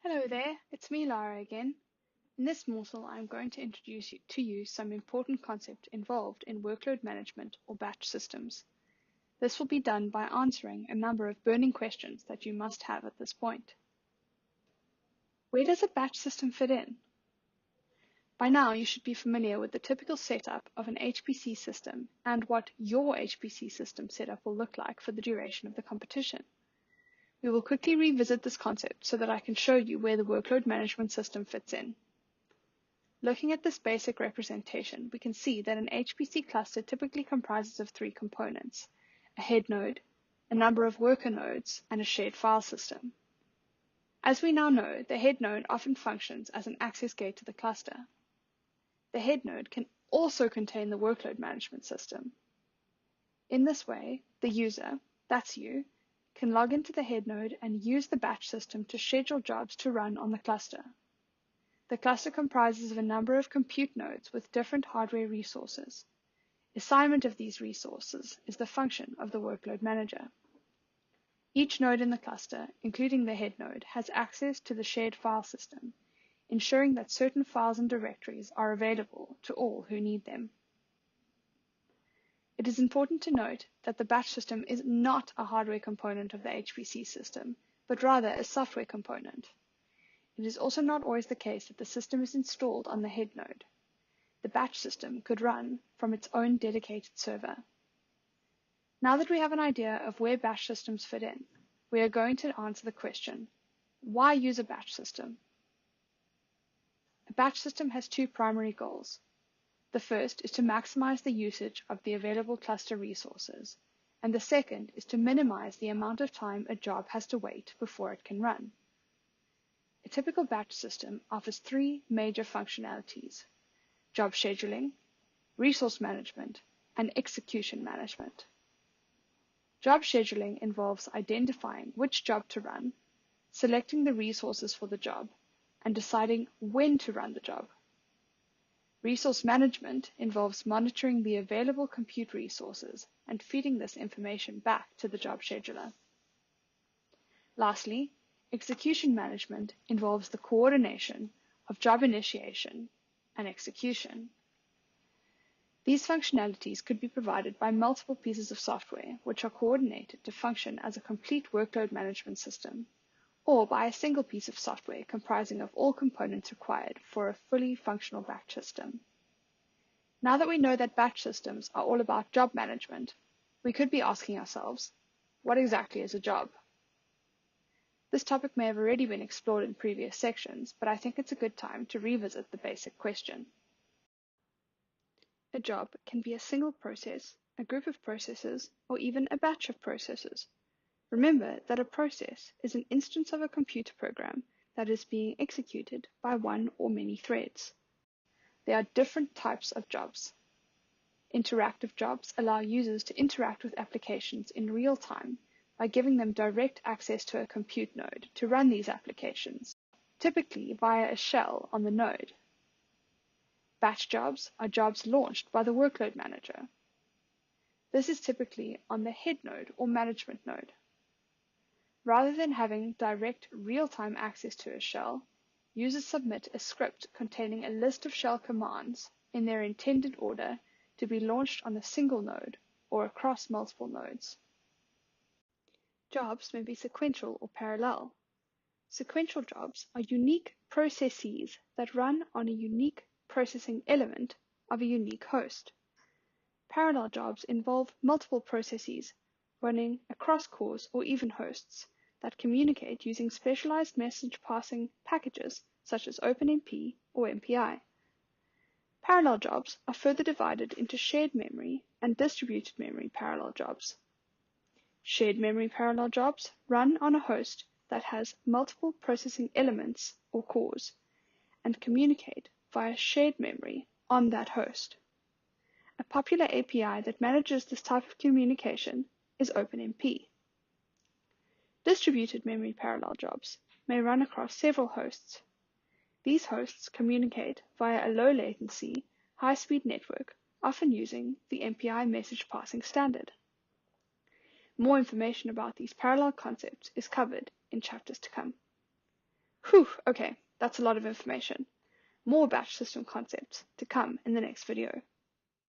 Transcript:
Hello there, it's me Lara again. In this morsel I'm going to introduce to you some important concepts involved in workload management or batch systems. This will be done by answering a number of burning questions that you must have at this point. Where does a batch system fit in? By now you should be familiar with the typical setup of an HPC system and what your HPC system setup will look like for the duration of the competition. We will quickly revisit this concept so that I can show you where the workload management system fits in. Looking at this basic representation, we can see that an HPC cluster typically comprises of three components: a head node, a number of worker nodes, and a shared file system. As we now know, the head node often functions as an access gate to the cluster. The head node can also contain the workload management system. In this way, the user, that's you, can log into the head node and use the batch system to schedule jobs to run on the cluster. The cluster comprises of a number of compute nodes with different hardware resources. Assignment of these resources is the function of the workload manager. Each node in the cluster, including the head node, has access to the shared file system, ensuring that certain files and directories are available to all who need them. It is important to note that the batch system is not a hardware component of the HPC system, but rather a software component. It is also not always the case that the system is installed on the head node. The batch system could run from its own dedicated server. Now that we have an idea of where batch systems fit in, we are going to answer the question, why use a batch system? A batch system has two primary goals. The first is to maximize the usage of the available cluster resources, and the second is to minimize the amount of time a job has to wait before it can run. A typical batch system offers three major functionalities: job scheduling, resource management, and execution management. Job scheduling involves identifying which job to run, selecting the resources for the job, and deciding when to run the job. Resource management involves monitoring the available compute resources and feeding this information back to the job scheduler. Lastly, execution management involves the coordination of job initiation and execution. These functionalities could be provided by multiple pieces of software which are coordinated to function as a complete workload management system, or by a single piece of software comprising of all components required for a fully functional batch system. Now that we know that batch systems are all about job management, we could be asking ourselves, what exactly is a job? This topic may have already been explored in previous sections, but I think it's a good time to revisit the basic question. A job can be a single process, a group of processes, or even a batch of processes. Remember that a process is an instance of a computer program that is being executed by one or many threads. There are different types of jobs. Interactive jobs allow users to interact with applications in real time by giving them direct access to a compute node to run these applications, typically via a shell on the node. Batch jobs are jobs launched by the workload manager. This is typically on the head node or management node. Rather than having direct real-time access to a shell, users submit a script containing a list of shell commands in their intended order to be launched on a single node or across multiple nodes. Jobs may be sequential or parallel. Sequential jobs are unique processes that run on a unique processing element of a unique host. Parallel jobs involve multiple processes running across cores or even hosts that communicate using specialized message passing packages such as OpenMP or MPI. Parallel jobs are further divided into shared memory and distributed memory parallel jobs. Shared memory parallel jobs run on a host that has multiple processing elements or cores and communicate via shared memory on that host. A popular API that manages this type of communication is OpenMP. Distributed memory parallel jobs may run across several hosts. These hosts communicate via a low latency, high-speed network, often using the MPI message passing standard. More information about these parallel concepts is covered in chapters to come. Whew, okay, that's a lot of information. More batch system concepts to come in the next video.